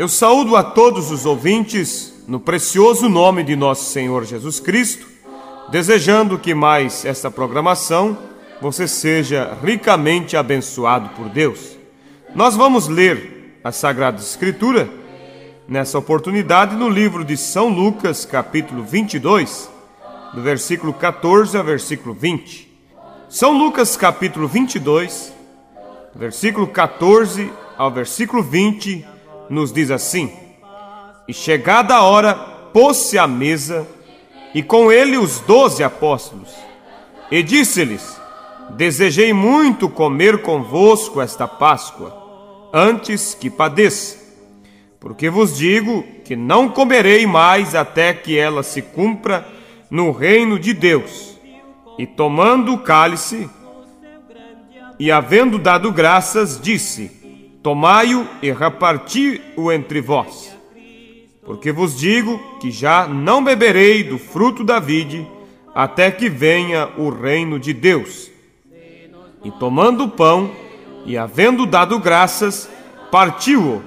Eu saúdo a todos os ouvintes no precioso nome de nosso Senhor Jesus Cristo, desejando que mais esta programação você seja ricamente abençoado por Deus. Nós vamos ler a Sagrada Escritura nessa oportunidade no livro de São Lucas, capítulo 22, do versículo 14 ao versículo 20. São Lucas, capítulo 22, versículo 14 ao versículo 20, nos diz assim: E chegada a hora, pôs-se à mesa, e com ele os 12 apóstolos, e disse-lhes: Desejei muito comer convosco esta Páscoa, antes que padeça, porque vos digo que não comerei mais até que ela se cumpra no reino de Deus. E tomando o cálice, e havendo dado graças, disse: Tomai-o e reparti-o entre vós, porque vos digo que já não beberei do fruto da vide, até que venha o reino de Deus. E tomando o pão, e havendo dado graças, partiu-o,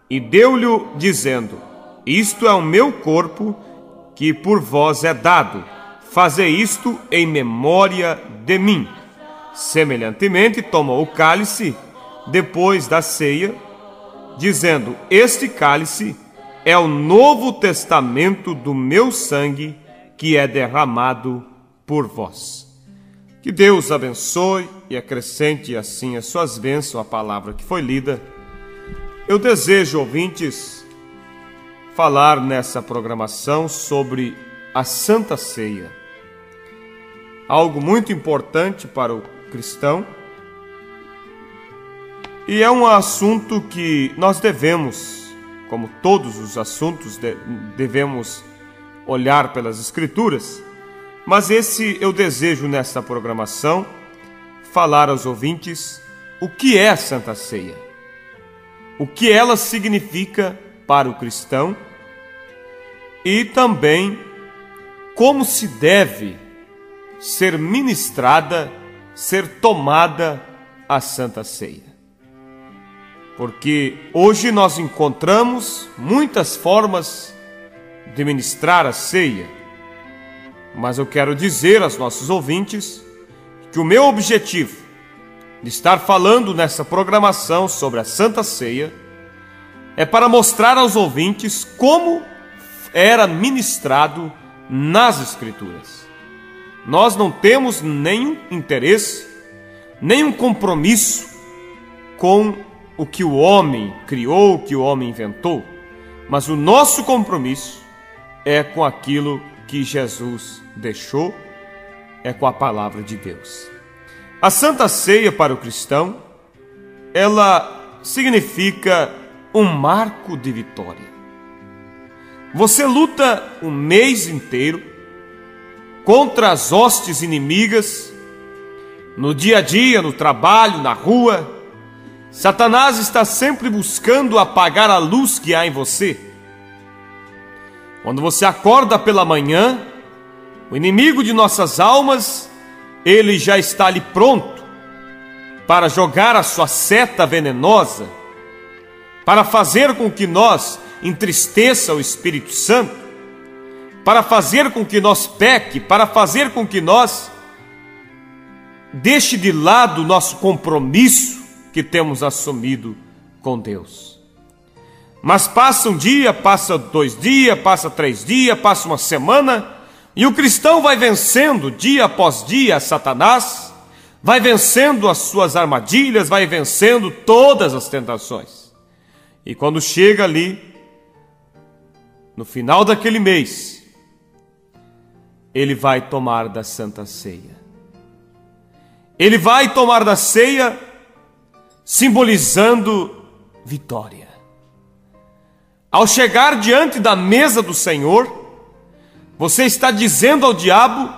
e deu-lhe, dizendo: Isto é o meu corpo, que por vós é dado. Fazei isto em memória de mim. Semelhantemente, tomou o cálice depois da ceia, dizendo: Este cálice é o novo testamento do meu sangue, que é derramado por vós. Que Deus abençoe e acrescente assim as suas bênçãos à palavra que foi lida. Eu desejo, ouvintes, falar nessa programação sobre a Santa Ceia. Algo muito importante para o cristão. E é um assunto que nós devemos, como todos os assuntos, devemos olhar pelas Escrituras. Mas esse eu desejo nessa programação falar aos ouvintes o que é a Santa Ceia, o que ela significa para o cristão e também como se deve ser ministrada, ser tomada a Santa Ceia. Porque hoje nós encontramos muitas formas de ministrar a ceia, mas eu quero dizer aos nossos ouvintes que o meu objetivo de estar falando nessa programação sobre a Santa Ceia é para mostrar aos ouvintes como era ministrado nas Escrituras. Nós não temos nenhum interesse, nenhum compromisso com o que o homem criou, o que o homem inventou, mas o nosso compromisso é com aquilo que Jesus deixou, é com a palavra de Deus. A Santa Ceia para o cristão, ela significa um marco de vitória. Você luta um mês inteiro contra as hostes inimigas, no dia a dia, no trabalho, na rua. Satanás está sempre buscando apagar a luz que há em você. Quando você acorda pela manhã, o inimigo de nossas almas, ele já está ali pronto para jogar a sua seta venenosa, para fazer com que nós entristeça o Espírito Santo, para fazer com que nós peque, para fazer com que nós deixe de lado o nosso compromisso que temos assumido com Deus. Mas passa um dia, passa 2 dias, passa 3 dias, passa uma semana, e o cristão vai vencendo dia após dia a Satanás, vai vencendo as suas armadilhas, vai vencendo todas as tentações. E quando chega ali, no final daquele mês, ele vai tomar da Santa Ceia. Ele vai tomar da ceia simbolizando vitória. Ao chegar diante da mesa do Senhor, você está dizendo ao diabo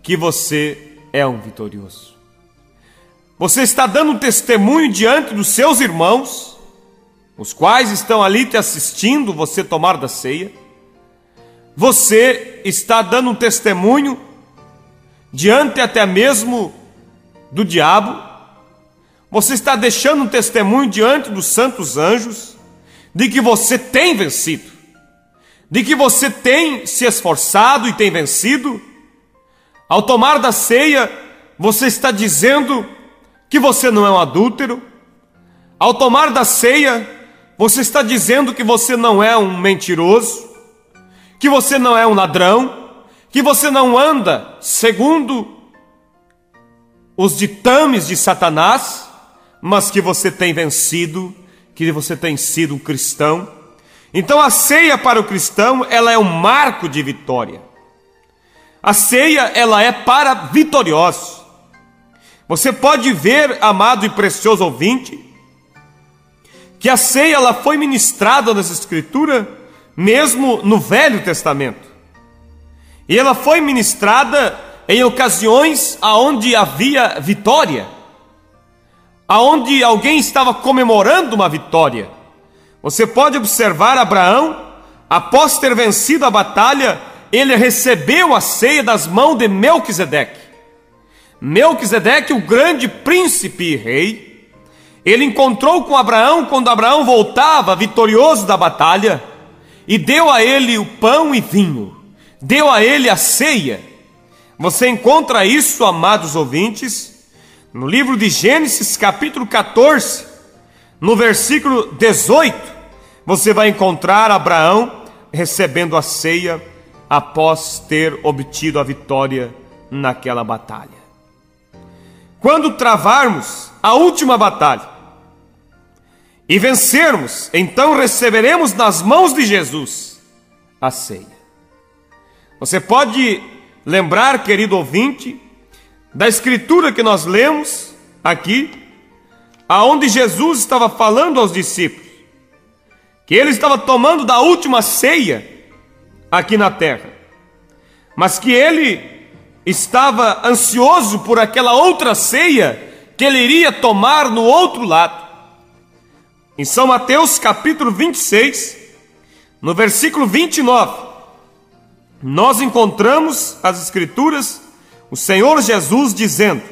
que você é um vitorioso. Você está dando um testemunho diante dos seus irmãos, os quais estão ali te assistindo você tomar da ceia. Você está dando um testemunho diante até mesmo do diabo. Você está deixando um testemunho diante dos santos anjos, de que você tem vencido, de que você tem se esforçado e tem vencido. Ao tomar da ceia, você está dizendo que você não é um adúltero. Ao tomar da ceia, você está dizendo que você não é um mentiroso, que você não é um ladrão, que você não anda segundo os ditames de Satanás, mas que você tem vencido, que você tem sido um cristão. Então a ceia para o cristão, ela é um marco de vitória. A ceia, ela é para vitoriosos. Você pode ver, amado e precioso ouvinte, que a ceia ela foi ministrada nas Escrituras, mesmo no Velho Testamento. E ela foi ministrada em ocasiões aonde havia vitória, aonde alguém estava comemorando uma vitória. Você pode observar Abraão, após ter vencido a batalha, ele recebeu a ceia das mãos de Melquisedeque. Melquisedeque, o grande príncipe e rei, ele encontrou com Abraão quando Abraão voltava vitorioso da batalha e deu a ele o pão e vinho, deu a ele a ceia. Você encontra isso, amados ouvintes, no livro de Gênesis, capítulo 14, no versículo 18, você vai encontrar Abraão recebendo a ceia após ter obtido a vitória naquela batalha. Quando travarmos a última batalha e vencermos, então receberemos nas mãos de Jesus a ceia. Você pode lembrar, querido ouvinte, da escritura que nós lemos aqui, aonde Jesus estava falando aos discípulos, que ele estava tomando da última ceia aqui na terra, mas que ele estava ansioso por aquela outra ceia que ele iria tomar no outro lado. Em São Mateus capítulo 26, no versículo 29, nós encontramos as Escrituras, o Senhor Jesus dizendo: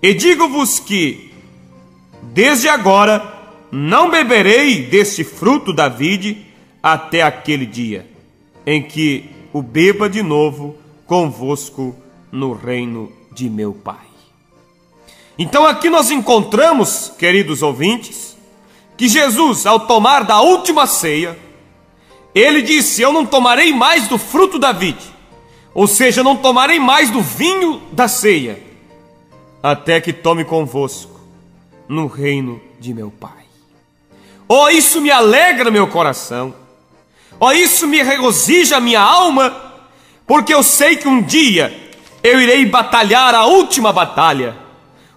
e digo-vos que, desde agora, não beberei deste fruto da vide até aquele dia em que o beba de novo convosco no reino de meu Pai. Então aqui nós encontramos, queridos ouvintes, que Jesus, ao tomar da última ceia, ele disse: eu não tomarei mais do fruto da vide, ou seja, não tomarei mais do vinho da ceia, até que tome convosco no reino de meu Pai. Oh, isso me alegra meu coração, oh, isso me regozija a minha alma, porque eu sei que um dia eu irei batalhar a última batalha,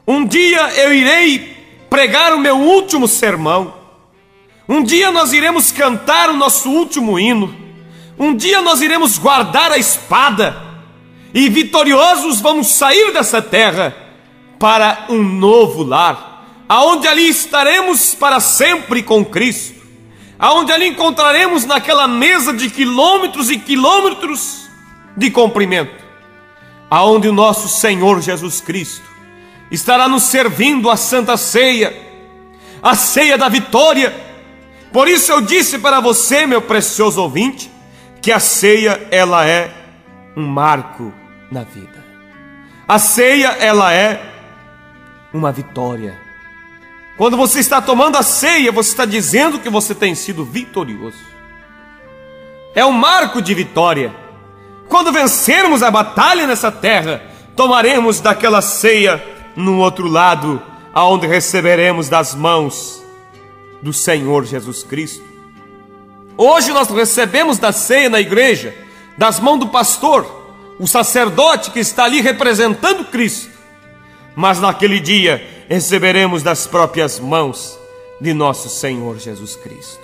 um dia eu irei pregar o meu último sermão, um dia nós iremos cantar o nosso último hino, um dia nós iremos guardar a espada, e vitoriosos vamos sair dessa terra para um novo lar, aonde ali estaremos para sempre com Cristo, aonde ali encontraremos naquela mesa de quilômetros e quilômetros de comprimento, aonde o nosso Senhor Jesus Cristo estará nos servindo a Santa Ceia, a ceia da vitória. Por isso eu disse para você, meu precioso ouvinte, que a ceia ela é um marco na vida. A ceia ela é uma vitória. Quando você está tomando a ceia, você está dizendo que você tem sido vitorioso. É um marco de vitória. Quando vencermos a batalha nessa terra, tomaremos daquela ceia no outro lado, aonde receberemos das mãos do Senhor Jesus Cristo. Hoje nós recebemos da ceia na igreja, das mãos do pastor, o sacerdote que está ali representando Cristo. Mas naquele dia receberemos das próprias mãos de nosso Senhor Jesus Cristo.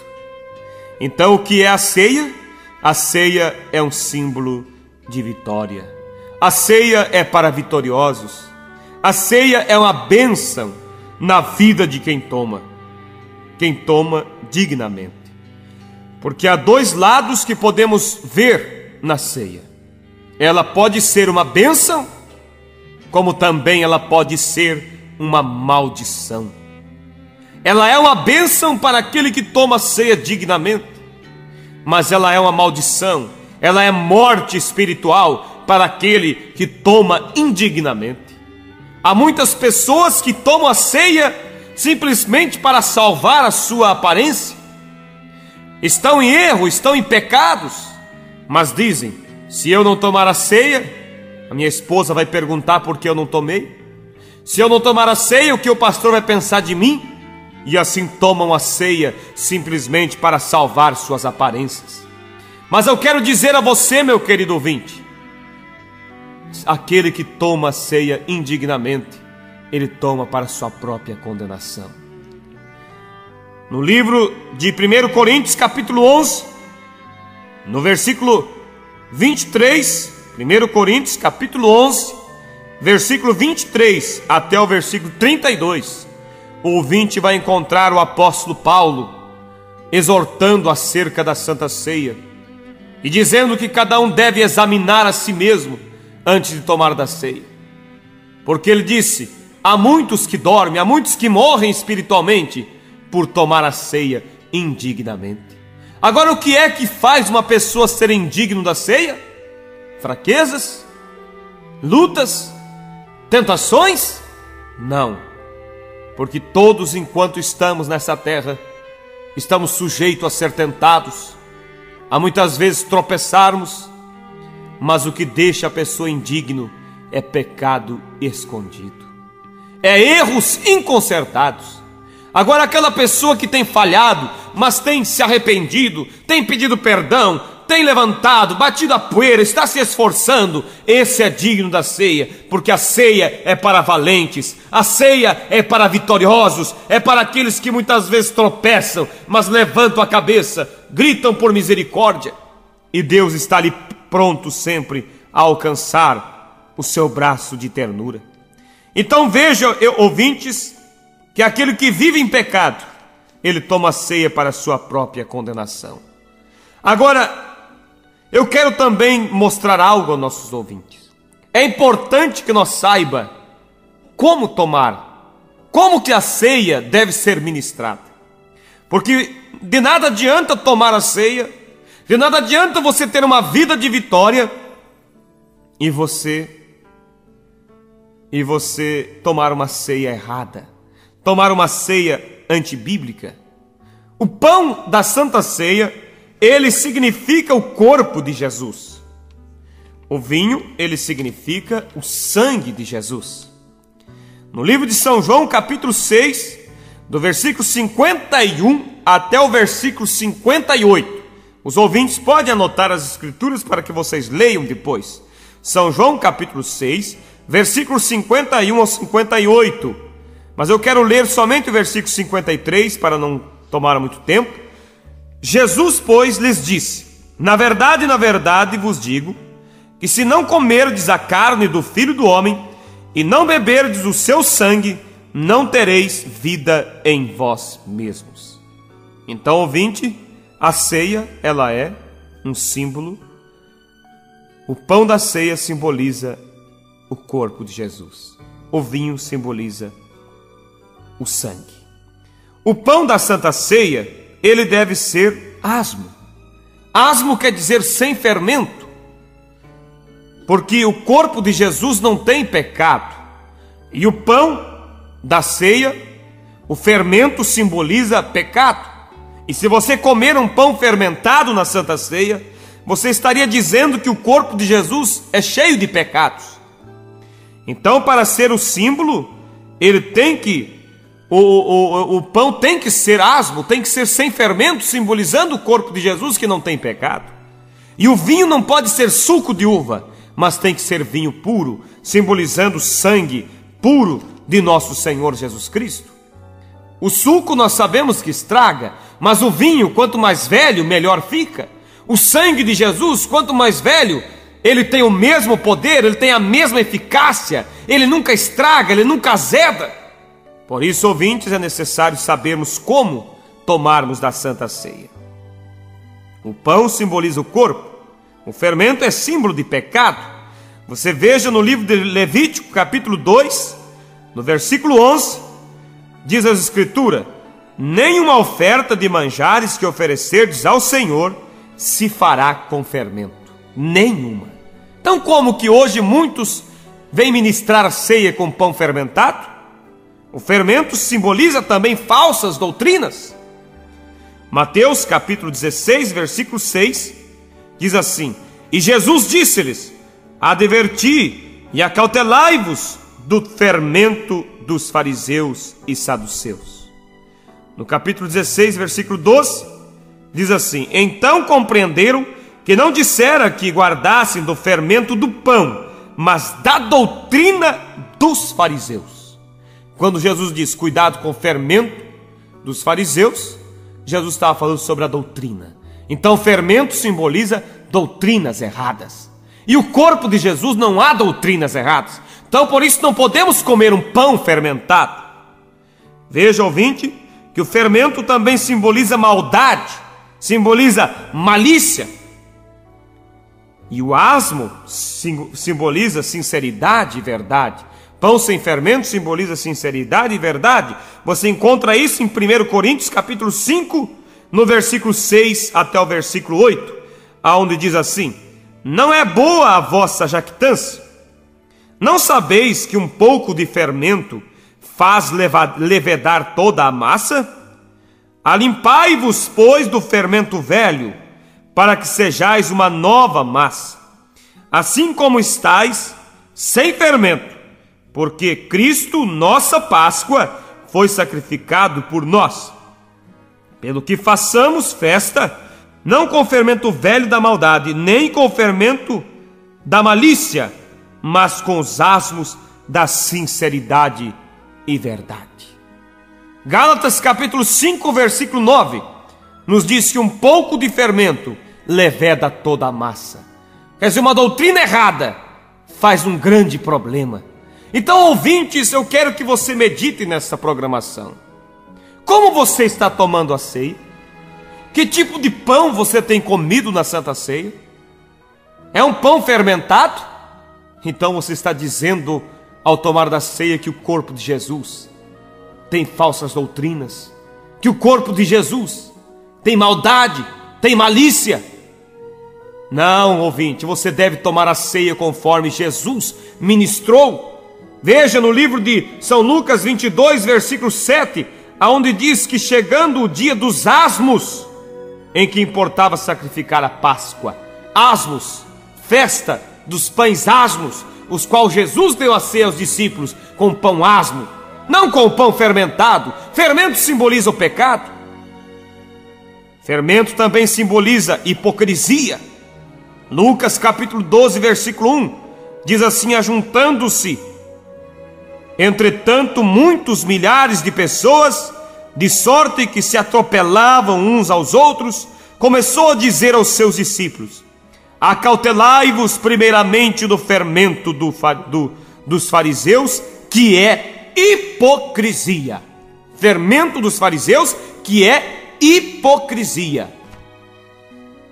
Então o que é a ceia? A ceia é um símbolo de vitória. A ceia é para vitoriosos. A ceia é uma bênção na vida de quem toma dignamente. Porque há dois lados que podemos ver na ceia. Ela pode ser uma bênção, como também ela pode ser uma maldição. Ela é uma bênção para aquele que toma a ceia dignamente, mas ela é uma maldição, ela é morte espiritual para aquele que toma indignamente. Há muitas pessoas que tomam a ceia simplesmente para salvar a sua aparência. Estão em erro, estão em pecados, mas dizem: se eu não tomar a ceia, a minha esposa vai perguntar por que eu não tomei. Se eu não tomar a ceia, o que o pastor vai pensar de mim? E assim tomam a ceia simplesmente para salvar suas aparências. Mas eu quero dizer a você, meu querido ouvinte, aquele que toma a ceia indignamente, ele toma para sua própria condenação. No livro de 1 Coríntios capítulo 11, no versículo 23, 1 Coríntios capítulo 11, versículo 23 até o versículo 32, o ouvinte vai encontrar o apóstolo Paulo exortando acerca da Santa Ceia e dizendo que cada um deve examinar a si mesmo antes de tomar da ceia. Porque ele disse: há muitos que dormem, há muitos que morrem espiritualmente por tomar a ceia indignamente. Agora, o que é que faz uma pessoa ser indigno da ceia? Fraquezas? Lutas? Tentações? Não, porque todos, enquanto estamos nessa terra, estamos sujeitos a ser tentados, a muitas vezes tropeçarmos, mas o que deixa a pessoa indigno é pecado escondido, é erros inconsertados. Agora, aquela pessoa que tem falhado, mas tem se arrependido, tem pedido perdão, tem levantado, batido a poeira, está se esforçando, esse é digno da ceia, porque a ceia é para valentes, a ceia é para vitoriosos, é para aqueles que muitas vezes tropeçam, mas levantam a cabeça, gritam por misericórdia, e Deus está ali pronto sempre a alcançar o seu braço de ternura. Então veja, ouvintes, que aquele que vive em pecado, ele toma a ceia para a sua própria condenação. Agora, eu quero também mostrar algo aos nossos ouvintes. É importante que nós saiba como tomar, como que a ceia deve ser ministrada. Porque de nada adianta tomar a ceia, de nada adianta você ter uma vida de vitória e você tomar uma ceia errada, tomar uma ceia antibíblica. O pão da Santa Ceia, ele significa o corpo de Jesus. O vinho, ele significa o sangue de Jesus. No livro de São João, capítulo 6, do versículo 51 até o versículo 58. Os ouvintes podem anotar as escrituras para que vocês leiam depois. São João, capítulo 6, versículos 51 ao 58. Mas eu quero ler somente o versículo 53 para não tomar muito tempo. Jesus, pois, lhes disse: na verdade, vos digo, que se não comerdes a carne do Filho do Homem, e não beberdes o seu sangue, não tereis vida em vós mesmos. Então, ouvinte, a ceia, ela é um símbolo. O pão da ceia simboliza o corpo de Jesus. O vinho simboliza o sangue. O pão da Santa Ceia, ele deve ser asmo. Asmo quer dizer sem fermento, porque o corpo de Jesus não tem pecado. E o pão da ceia, o fermento simboliza pecado. E se você comer um pão fermentado na Santa Ceia, você estaria dizendo que o corpo de Jesus é cheio de pecados. Então, para ser o símbolo, ele tem que o pão tem que ser asmo, tem que ser sem fermento, simbolizando o corpo de Jesus que não tem pecado. E o vinho não pode ser suco de uva, mas tem que ser vinho puro, simbolizando o sangue puro de nosso Senhor Jesus Cristo. O suco nós sabemos que estraga, mas o vinho, quanto mais velho, melhor fica. O sangue de Jesus, quanto mais velho, ele tem o mesmo poder, ele tem a mesma eficácia, ele nunca estraga, ele nunca azeda. Por isso, ouvintes, é necessário sabermos como tomarmos da Santa Ceia. O pão simboliza o corpo, o fermento é símbolo de pecado. Você veja no livro de Levítico, capítulo 2, no versículo 11, diz as Escrituras: nenhuma oferta de manjares que oferecerdes ao Senhor se fará com fermento. Nenhuma. Então, como que hoje muitos vêm ministrar a ceia com pão fermentado? O fermento simboliza também falsas doutrinas. Mateus capítulo 16, versículo 6, diz assim: E Jesus disse-lhes: Adverti e acautelai-vos do fermento dos fariseus e saduceus. No capítulo 16, versículo 12, diz assim: Então compreenderam que não dissera que guardassem do fermento do pão, mas da doutrina dos fariseus. Quando Jesus diz cuidado com o fermento dos fariseus, Jesus estava falando sobre a doutrina. Então fermento simboliza doutrinas erradas. E o corpo de Jesus não há doutrinas erradas. Então por isso não podemos comer um pão fermentado. Veja, ouvinte, que o fermento também simboliza maldade, simboliza malícia. E o asmo simboliza sinceridade e verdade. Pão sem fermento simboliza sinceridade e verdade. Você encontra isso em 1 Coríntios capítulo 5, no versículo 6 até o versículo 8, aonde diz assim: Não é boa a vossa jactância? Não sabeis que um pouco de fermento faz levedar toda a massa? Alimpai-vos, pois, do fermento velho, para que sejais uma nova massa, assim como estáis sem fermento, porque Cristo, nossa Páscoa, foi sacrificado por nós. Pelo que façamos festa, não com o fermento velho da maldade, nem com o fermento da malícia, mas com os asmos da sinceridade e verdade. Gálatas capítulo 5, versículo 9, nos diz que um pouco de fermento leveda toda a massa. Quer dizer, uma doutrina errada faz um grande problema. Então, ouvintes, eu quero que você medite nessa programação. Como você está tomando a ceia? Que tipo de pão você tem comido na Santa Ceia? É um pão fermentado? Então você está dizendo ao tomar da ceia que o corpo de Jesus tem falsas doutrinas, que o corpo de Jesus tem maldade, tem malícia. Não, ouvinte, você deve tomar a ceia conforme Jesus ministrou. Veja no livro de São Lucas 22, versículo 7, aonde diz que chegando o dia dos asmos, em que importava sacrificar a Páscoa, asmos, festa dos pães asmos, os quais Jesus deu a ceia aos discípulos com pão asmo, não com o pão fermentado. Fermento simboliza o pecado. Fermento também simboliza hipocrisia. Lucas capítulo 12, versículo 1, diz assim: ajuntando-se entretanto muitos milhares de pessoas, de sorte que se atropelavam uns aos outros, começou a dizer aos seus discípulos: acautelai-vos primeiramente do fermento dos fariseus, que é hipocrisia. Fermento dos fariseus, que é hipocrisia.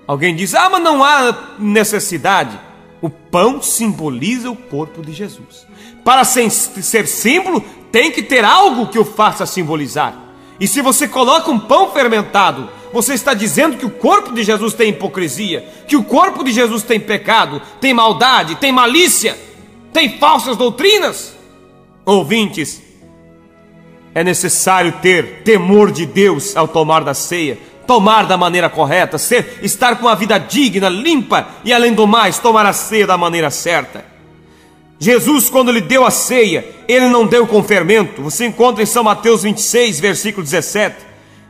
Alguém diz: ah, mas não há necessidade. O pão simboliza o corpo de Jesus. Para ser símbolo, tem que ter algo que o faça simbolizar. E se você coloca um pão fermentado, você está dizendo que o corpo de Jesus tem hipocrisia, que o corpo de Jesus tem pecado, tem maldade, tem malícia, tem falsas doutrinas. Ouvintes, é necessário ter temor de Deus ao tomar da ceia, tomar da maneira correta, estar com a vida digna, limpa e, além do mais, tomar a ceia da maneira certa. Jesus, quando ele deu a ceia, ele não deu com fermento. Você encontra em São Mateus 26, versículo 17,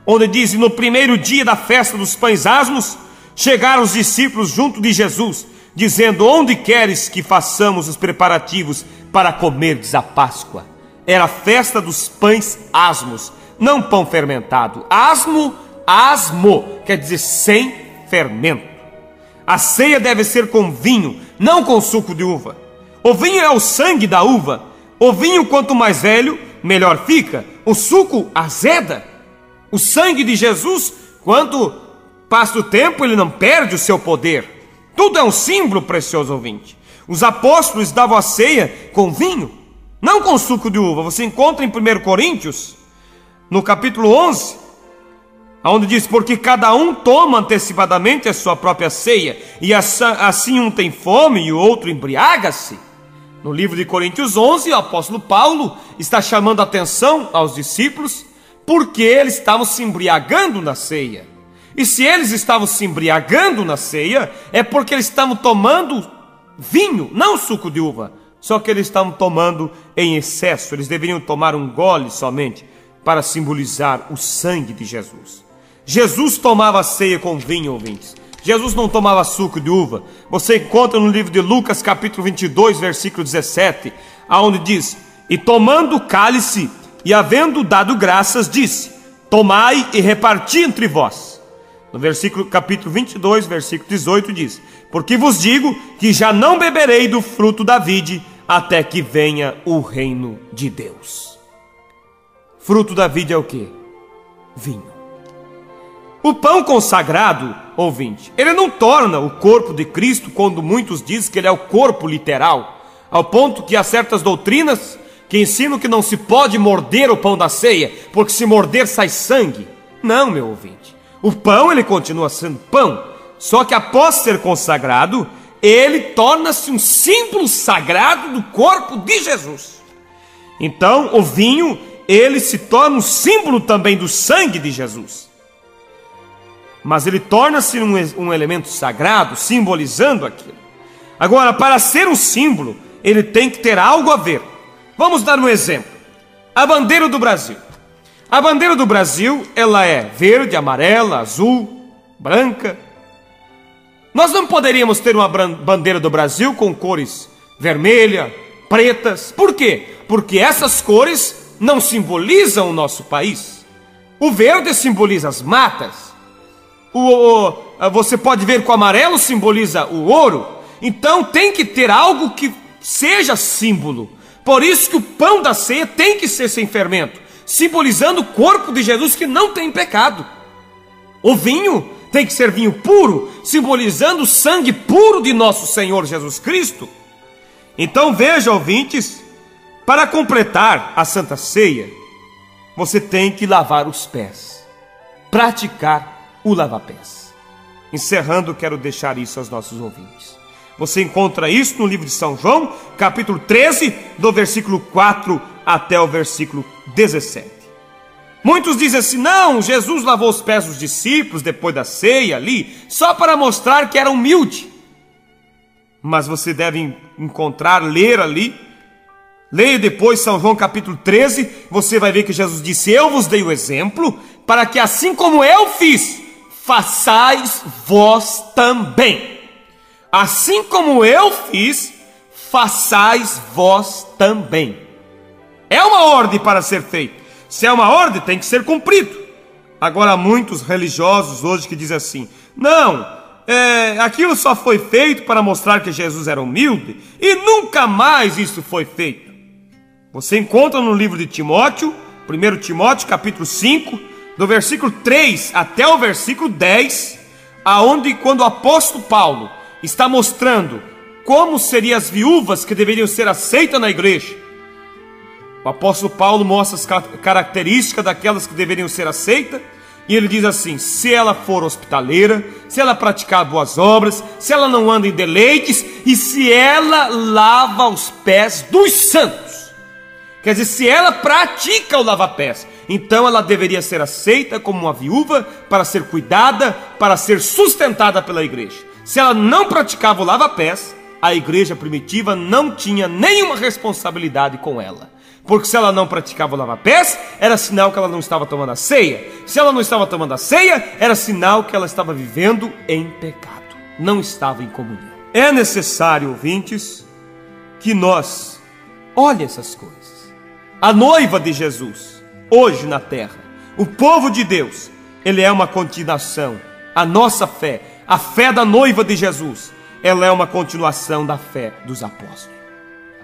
onde diz: no primeiro dia da festa dos pães asmos, chegaram os discípulos junto de Jesus, dizendo: onde queres que façamos os preparativos para comerdes a Páscoa? Era a festa dos pães asmos, não pão fermentado. Asmo quer dizer sem fermento. A ceia deve ser com vinho, não com suco de uva. O vinho é o sangue da uva. O vinho, quanto mais velho, melhor fica. O suco azeda. O sangue de Jesus, quando passa o tempo, ele não perde o seu poder. Tudo é um símbolo, precioso ouvinte. Os apóstolos davam a ceia com vinho, não com suco de uva. Você encontra em 1 Coríntios, no capítulo 11, onde diz: porque cada um toma antecipadamente a sua própria ceia, e assim um tem fome e o outro embriaga-se. No livro de Coríntios 11, o apóstolo Paulo está chamando a atenção aos discípulos, porque eles estavam se embriagando na ceia. E se eles estavam se embriagando na ceia, é porque eles estavam tomando vinho, não suco de uva. Só que eles estavam tomando em excesso. Eles deveriam tomar um gole somente, para simbolizar o sangue de Jesus. Jesus tomava ceia com vinho, ouvintes. Jesus não tomava suco de uva. Você encontra no livro de Lucas, capítulo 22, versículo 17, aonde diz: e tomando o cálice, e havendo dado graças, disse: tomai e reparti entre vós. No capítulo 22, versículo 18 diz: porque vos digo que já não beberei do fruto da vide, até que venha o reino de Deus. Fruto da vide é o quê? Vinho. O pão consagrado, ouvinte, ele não torna o corpo de Cristo, quando muitos dizem que ele é o corpo literal, ao ponto que há certas doutrinas que ensinam que não se pode morder o pão da ceia, porque se morder sai sangue. Não, meu ouvinte. O pão, ele continua sendo pão, só que após ser consagrado, ele torna-se um símbolo sagrado do corpo de Jesus. Então, o vinho, ele se torna um símbolo também do sangue de Jesus. Mas ele torna-se um elemento sagrado, simbolizando aquilo. Agora, para ser um símbolo, ele tem que ter algo a ver. Vamos dar um exemplo. A bandeira do Brasil. A bandeira do Brasil, ela é verde, amarela, azul, branca. Nós não poderíamos ter uma bandeira do Brasil com cores vermelha, pretas. Por quê? Porque essas cores não simbolizam o nosso país. O verde simboliza as matas. Você pode ver que o amarelo simboliza o ouro. Então tem que ter algo que seja símbolo. Por isso que o pão da ceia tem que ser sem fermento, simbolizando o corpo de Jesus que não tem pecado. O vinho tem que ser vinho puro, simbolizando o sangue puro de nosso Senhor Jesus Cristo. Então veja, ouvintes, para completar a Santa Ceia, você tem que lavar os pés, praticar o lava-pés. Encerrando, quero deixar isso aos nossos ouvintes. Você encontra isso no livro de São João, capítulo 13, do versículo 4 até o versículo 17. Muitos dizem assim: não, Jesus lavou os pés dos discípulos depois da ceia ali, só para mostrar que era humilde. Mas você deve ler ali. Leia depois São João capítulo 13, você vai ver que Jesus disse: eu vos dei o exemplo, para que assim como eu fiz, façais vós também. Assim como eu fiz, façais vós também. É uma ordem para ser feita. Se é uma ordem, tem que ser cumprido. Agora, há muitos religiosos hoje que dizem assim: não, aquilo só foi feito para mostrar que Jesus era humilde, e nunca mais isso foi feito. Você encontra no livro de Timóteo, 1 Timóteo capítulo 5, do versículo 3 até o versículo 10, aonde quando o apóstolo Paulo está mostrando como seriam as viúvas que deveriam ser aceitas na igreja, o apóstolo Paulo mostra as características daquelas que deveriam ser aceitas, e ele diz assim: se ela for hospitaleira, se ela praticar boas obras, se ela não anda em deleites, e se ela lava os pés dos santos. Quer dizer, se ela pratica o lava-pés, então ela deveria ser aceita como uma viúva, para ser cuidada, para ser sustentada pela igreja. Se ela não praticava o lava-pés, a igreja primitiva não tinha nenhuma responsabilidade com ela. Porque se ela não praticava o lava-pés, era sinal que ela não estava tomando a ceia. Se ela não estava tomando a ceia, era sinal que ela estava vivendo em pecado, não estava em comunhão. É necessário, ouvintes, que nós olhem essas coisas. A noiva de Jesus, hoje na terra, o povo de Deus, ele é uma continuação. A nossa fé, a fé da noiva de Jesus, ela é uma continuação da fé dos apóstolos.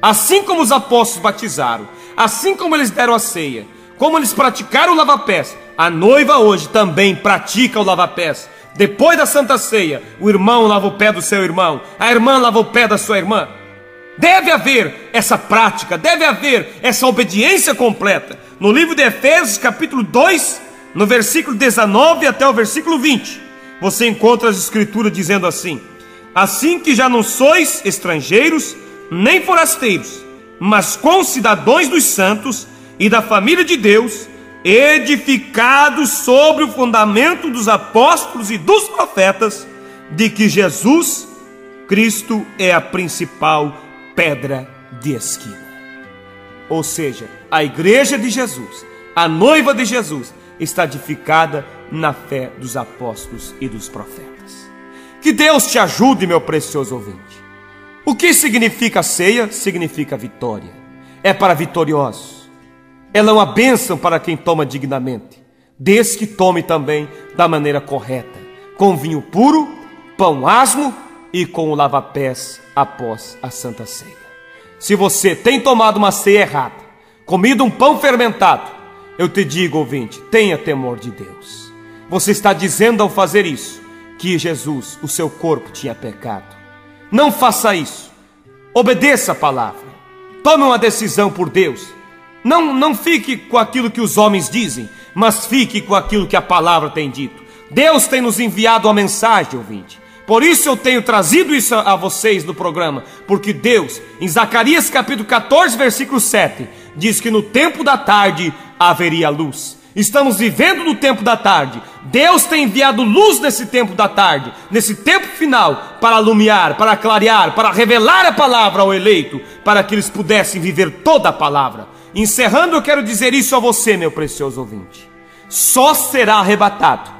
Assim como os apóstolos batizaram, assim como eles deram a ceia, como eles praticaram o lava-pés, a noiva hoje também pratica o lava-pés. Depois da Santa Ceia, o irmão lava o pé do seu irmão, a irmã lava o pé da sua irmã. Deve haver essa prática, deve haver essa obediência completa. No livro de Efésios, capítulo 2, no versículo 19 até o versículo 20, você encontra as escrituras dizendo assim: assim que já não sois estrangeiros, nem forasteiros, mas concidadãos dos santos e da família de Deus, edificados sobre o fundamento dos apóstolos e dos profetas, de que Jesus Cristo é a principal pedra de esquina. Ou seja, a igreja de Jesus, a noiva de Jesus, está edificada na fé dos apóstolos e dos profetas. Que Deus te ajude, meu precioso ouvinte. O que significa ceia? Significa vitória. É para vitoriosos. Ela é uma bênção para quem toma dignamente, desde que tome também da maneira correta, com vinho puro, pão asmo e com o lava-pés após a Santa Ceia. Se você tem tomado uma ceia errada, comido um pão fermentado, eu te digo, ouvinte, tenha temor de Deus. Você está dizendo ao fazer isso que Jesus, o seu corpo, tinha pecado. Não faça isso. Obedeça a palavra. Tome uma decisão por Deus. Não fique com aquilo que os homens dizem, mas fique com aquilo que a palavra tem dito. Deus tem nos enviado uma mensagem, ouvinte. Por isso eu tenho trazido isso a vocês no programa, porque Deus, em Zacarias capítulo 14, versículo 7, diz que no tempo da tarde haveria luz. Estamos vivendo no tempo da tarde. Deus tem enviado luz nesse tempo da tarde, nesse tempo final, para alumiar, para clarear, para revelar a palavra ao eleito, para que eles pudessem viver toda a palavra. Encerrando, eu quero dizer isso a você, meu precioso ouvinte: só será arrebatado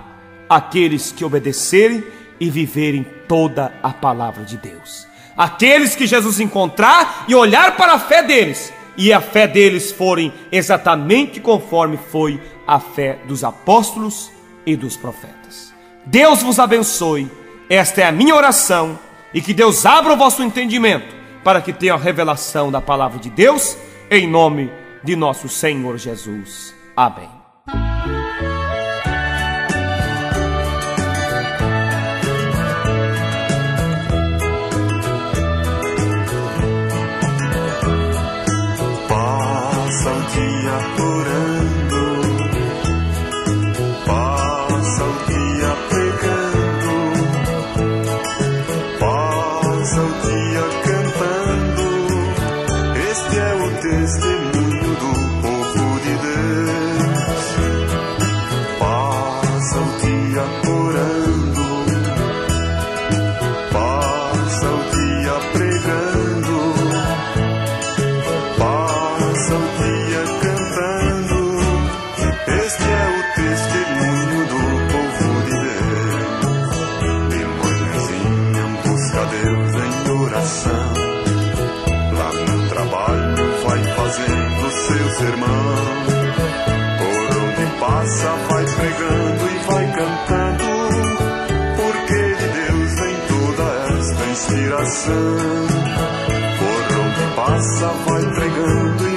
aqueles que obedecerem e viverem toda a palavra de Deus. Aqueles que Jesus encontrar e olhar para a fé deles, e a fé deles forem exatamente conforme foi a fé dos apóstolos e dos profetas. Deus vos abençoe. Esta é a minha oração, e que Deus abra o vosso entendimento para que tenha a revelação da palavra de Deus, em nome de nosso Senhor Jesus. Amém. Passa o dia orando, passa o dia pregando, passa o dia cantando. Este é o testemunho do povo de Deus. Passa o dia orando, passa o dia pregando, passa o dia cantando. Este é o testemunho do povo de Deus. De manhãzinha busca Deus em oração, lá no trabalho vai fazendo seu sermão, por onde passa vai pregando e vai cantando, porque de Deus vem toda esta inspiração. Por onde passa vai pregando e